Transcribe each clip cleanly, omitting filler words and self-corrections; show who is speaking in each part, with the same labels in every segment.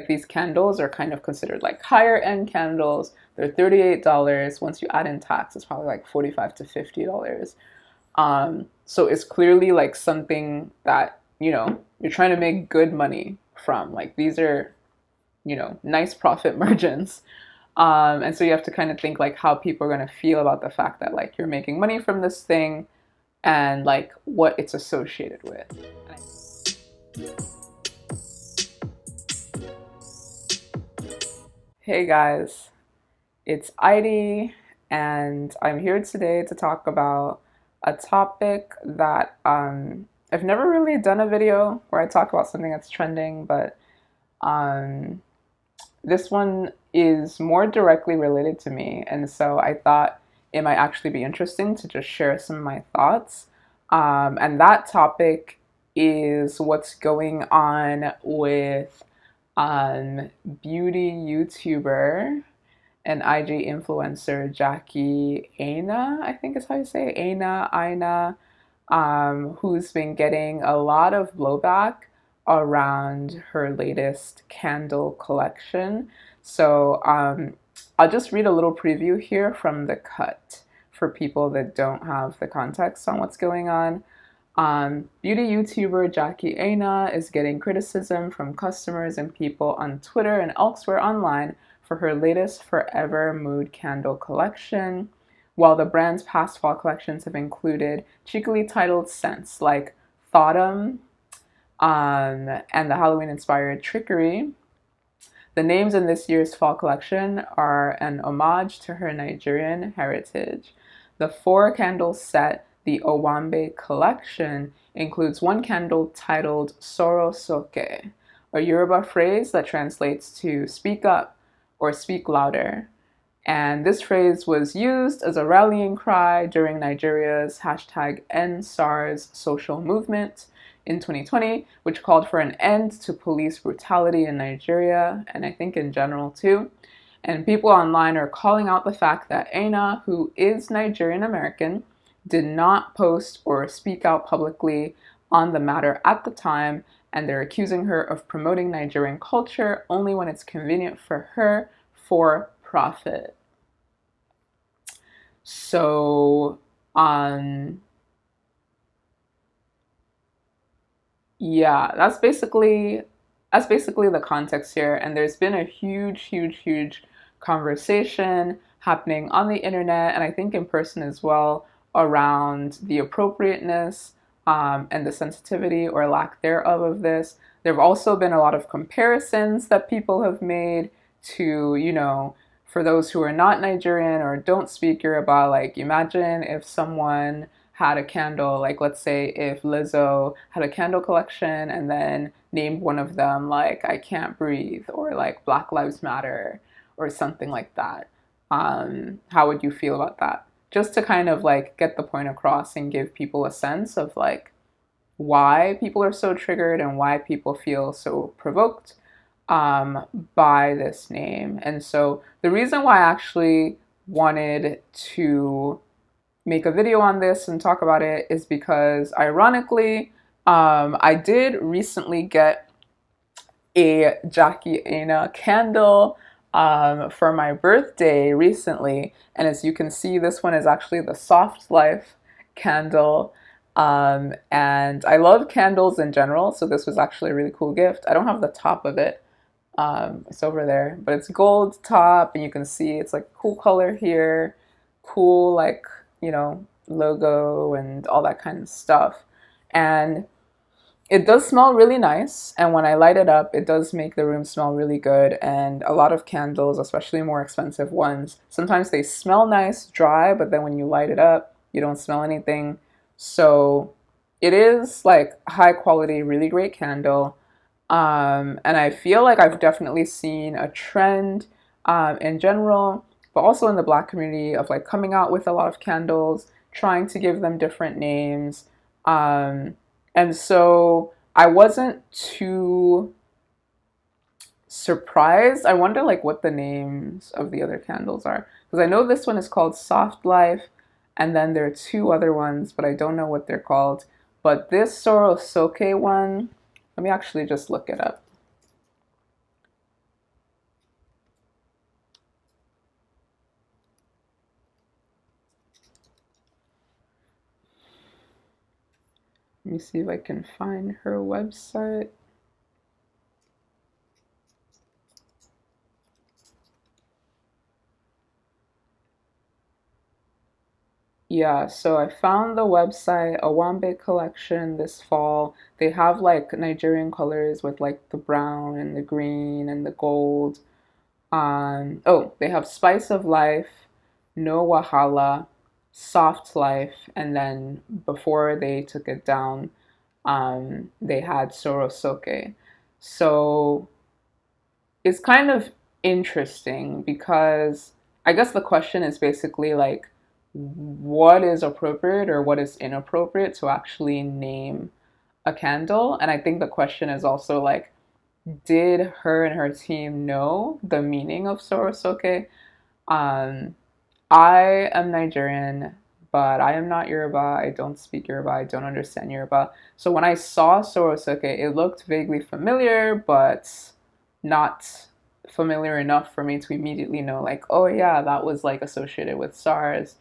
Speaker 1: These candles are kind of considered like higher end candles. They're $38. Once you add in tax, it's probably like $45 to $50. So it's clearly like something that, you're trying to make good money from. Like these are, nice profit margins. And so you have to kind of think like how people are going to feel about the fact that like you're making money from this thing and like what it's associated with. Hey guys, it's Heidi, and I'm here today to talk about a topic that I've never really done a video where I talk about something that's trending, but um, this one is more directly related to me, and so I thought it might actually be interesting to just share some of my thoughts. And that topic is what's going on with beauty YouTuber and IG influencer Jackie Aina, I think is how you say it, Aina, who's been getting a lot of blowback around her latest candle collection. So I'll just read a little preview here from the cut for people that don't have the context on what's going on. Beauty YouTuber Jackie Aina is getting criticism from customers and people on Twitter and elsewhere online for her latest Forever Mood candle collection. While the brand's past fall collections have included cheekily titled scents like Thautum and the Halloween-inspired Trickery, the names in this year's fall collection are an homage to her Nigerian heritage. The four-candle set, the Owambe collection, includes one candle titled Soro Soke, a Yoruba phrase that translates to speak up or speak louder. And this phrase was used as a rallying cry during Nigeria's #EndSARS social movement in 2020, which called for an end to police brutality in Nigeria, and I think in general too. And people online are calling out the fact that Aina, who is Nigerian American, did not post or speak out publicly on the matter at the time, and they're accusing her of promoting Nigerian culture only when it's convenient for her for profit. So, yeah, that's basically the context here, and there's been a huge conversation happening on the internet and I think in person as well around the appropriateness and the sensitivity or lack thereof of this. There have also been a lot of comparisons that people have made to, for those who are not Nigerian or don't speak Yoruba, like imagine if someone had a candle, like let's say if Lizzo had a candle collection and then named one of them like I Can't Breathe or like Black Lives Matter or something like that. How would you feel about that? Just to kind of like get the point across and give people a sense of like why people are so triggered and why people feel so provoked by this name. And so the reason why I actually wanted to make a video on this and talk about it is because ironically, I did recently get a Jackie Aina candle for my birthday recently. And as you can see, this one is actually the Soft Life candle. And I love candles in general, so this was actually a really cool gift. I don't have the top of it. It's over there, but it's gold top, and you can see it's like cool color here, cool like, logo and all that kind of stuff. And it does smell really nice, and when I light it up, it does make the room smell really good. And a lot of candles, especially more expensive ones, sometimes they smell nice dry, but then when you light it up, you don't smell anything. So it is like high quality, really great candle. And I feel like I've definitely seen a trend in general, but also in the Black community of like coming out with a lot of candles, trying to give them different names. And so I wasn't too surprised. I wonder like what the names of the other candles are, because I know this one is called Soft Life, and then there are two other ones, but I don't know what they're called. But this Soro Soke one, let me actually just look it up. Let me see if I can find her website. Yeah, so I found the website Owambe collection this fall. They have like Nigerian colors with like the brown and the green and the gold. Oh, they have Spice of Life, No Wahala, Soft Life, and then before they took it down, they had Soro Soke. So it's kind of interesting because I guess the question is basically like, what is appropriate or what is inappropriate to actually name a candle? And I think the question is also like, did her and her team know the meaning of Sorosoke? Um, I am Nigerian, but I am not Yoruba. I don't speak Yoruba. I don't understand Yoruba. So when I saw Sorosoke, it looked vaguely familiar, but not familiar enough for me to immediately know, like, oh yeah, that was like associated with SARS.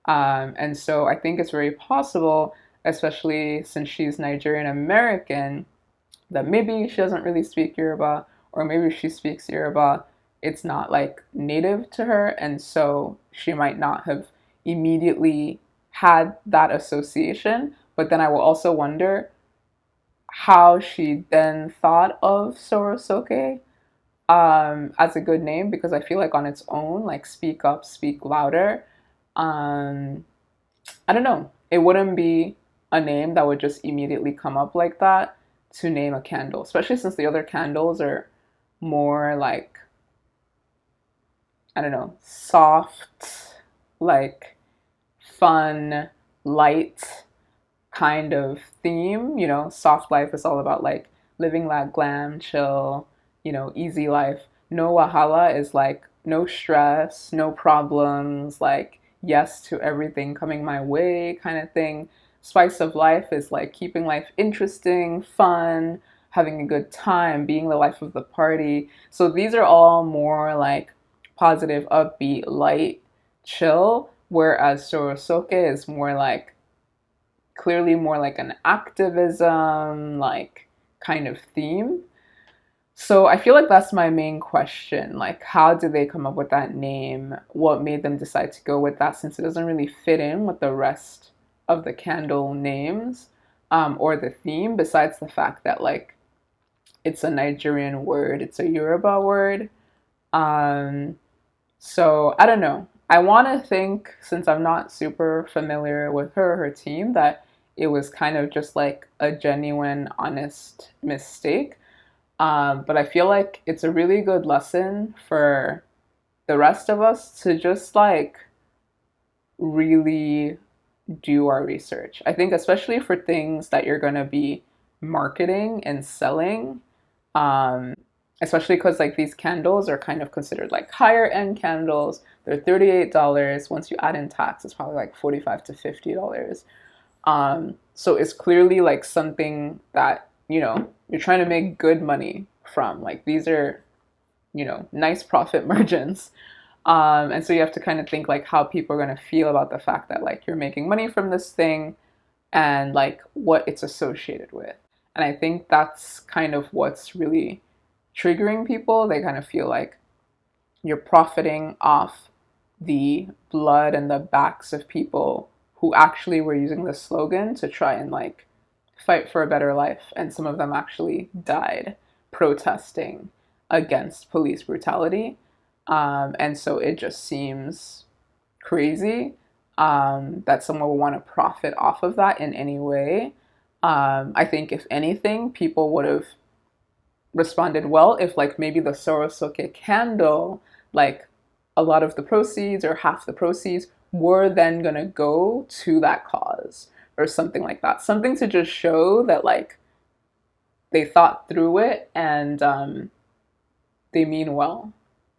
Speaker 1: And so I think it's very possible, especially since she's Nigerian American, that maybe she doesn't really speak Yoruba, or maybe she speaks Yoruba, it's not like native to her, and so she might not have immediately had that association. But then I will also wonder how she then thought of Sorosoke as a good name, because I feel like on its own, like speak up, speak louder. Um, I don't know. It wouldn't be a name that would just immediately come up like that to name a candle, especially since the other candles are more like, I don't know, soft, like fun, light kind of theme. You know, soft life is all about like living that glam, chill, easy life. No wahala is like no stress, no problems, like yes to everything coming my way kind of thing. Spice of life is like keeping life interesting, fun, having a good time, being the life of the party. So these are all more like positive, upbeat, light, chill, whereas Sorosoke is more like clearly more like an activism like kind of theme. So I feel like that's my main question. Like, how did they come up with that name? What made them decide to go with that since it doesn't really fit in with the rest of the candle names, or the theme, besides the fact that like it's a Nigerian word, it's a Yoruba word. Um, so I don't know. I want to think, since I'm not super familiar with her or her team, that it was kind of just like a genuine, honest mistake. But I feel like it's a really good lesson for the rest of us to just like really do our research. I think, especially for things that you're going to be marketing and selling, um, especially because like these candles are kind of considered like higher end candles. They're $38. Once you add in tax, it's probably like $45 to $50. So it's clearly like something that, you're trying to make good money from. Like these are, nice profit margins. And so you have to kind of think like how people are going to feel about the fact that like you're making money from this thing and like what it's associated with. And I think that's kind of what's really triggering people. They kind of feel like you're profiting off the blood and the backs of people who actually were using the slogan to try and like fight for a better life. And some of them actually died protesting against police brutality. And so it just seems crazy, that someone would want to profit off of that in any way. I think if anything, people would have responded well if like maybe the Sorosoke candle, like a lot of the proceeds or half the proceeds were then gonna go to that cause or something like that. Something to just show that like they thought through it and they mean well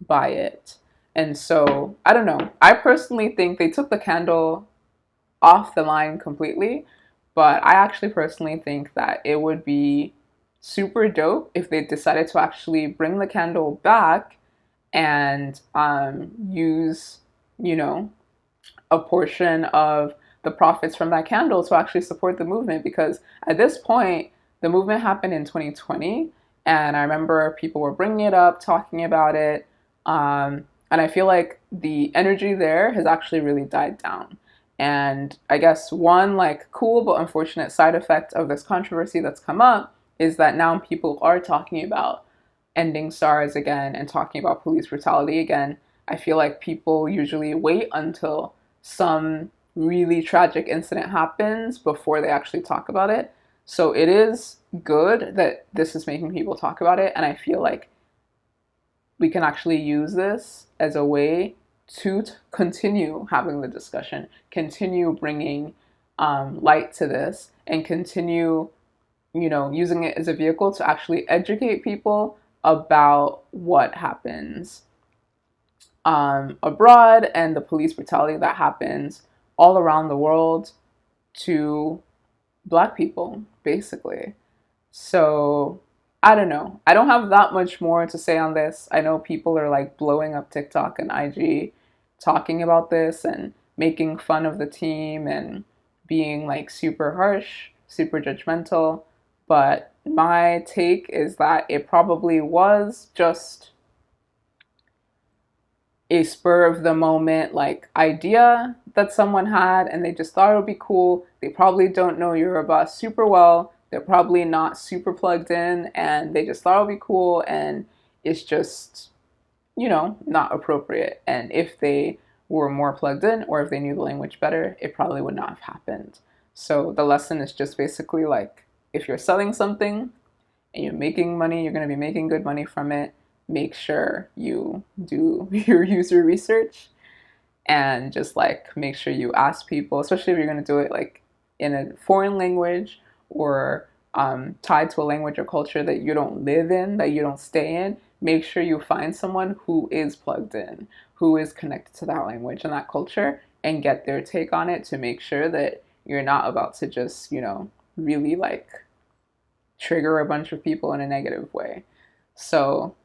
Speaker 1: by it. And so I don't know. I personally think they took the candle off the line completely, but I actually personally think that it would be super dope if they decided to actually bring the candle back and use, you know, a portion of the profits from that candle to actually support the movement, because at this point, the movement happened in 2020, and I remember people were bringing it up, talking about it, and I feel like the energy there has actually really died down. And I guess one like cool but unfortunate side effect of this controversy that's come up is that now people are talking about ending SARS again and talking about police brutality again. I feel like people usually wait until some really tragic incident happens before they actually talk about it. So it is good that this is making people talk about it, and I feel like we can actually use this as a way to continue having the discussion, continue bringing light to this, and continue, using it as a vehicle to actually educate people about what happens abroad and the police brutality that happens all around the world to Black people, basically. So I don't know. I don't have that much more to say on this. I know people are like blowing up TikTok and IG talking about this and making fun of the team and being like super harsh, super judgmental. But my take is that it probably was just a spur of the moment like idea that someone had, and they just thought it would be cool. They probably don't know Yoruba super well. They're probably not super plugged in, and they just thought it would be cool, and it's just, not appropriate. And if they were more plugged in, or if they knew the language better, it probably would not have happened. So the lesson is just basically like, if you're selling something and you're making money, you're going to be making good money from it. Make sure you do your user research, and just like make sure you ask people, especially if you're going to do it like in a foreign language, or tied to a language or culture that you don't live in, that you don't stay in. Make sure you find someone who is plugged in, who is connected to that language and that culture, and get their take on it to make sure that you're not about to just, really like trigger a bunch of people in a negative way. So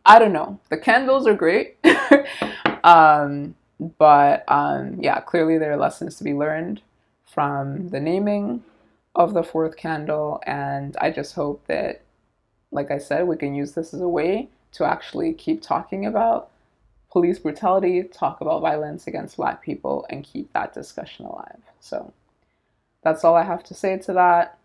Speaker 1: I don't know. The candles are great. But yeah, clearly there are lessons to be learned from the naming of the fourth candle. And I just hope that, like I said, we can use this as a way to actually keep talking about police brutality, talk about violence against Black people, and keep that discussion alive. So that's all I have to say to that.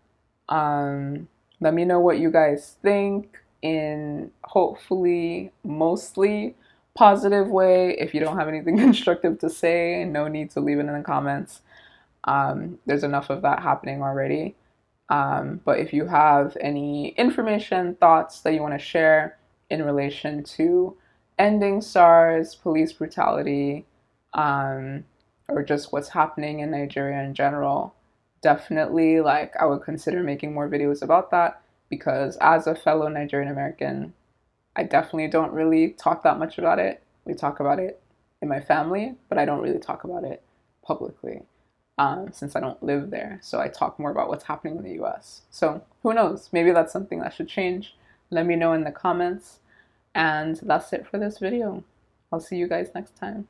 Speaker 1: Let me know what you guys think in hopefully mostly positive way. If you don't have anything constructive to say, no need to leave it in the comments. There's enough of that happening already. But if you have any information, thoughts that you want to share in relation to ending SARS, police brutality, or just what's happening in Nigeria in general, definitely like I would consider making more videos about that, because as a fellow Nigerian American, I definitely don't really talk that much about it. We talk about it in my family, but I don't really talk about it publicly, since I don't live there. So I talk more about what's happening in the US. So who knows? Maybe that's something that should change. Let me know in the comments. And that's it for this video. I'll see you guys next time.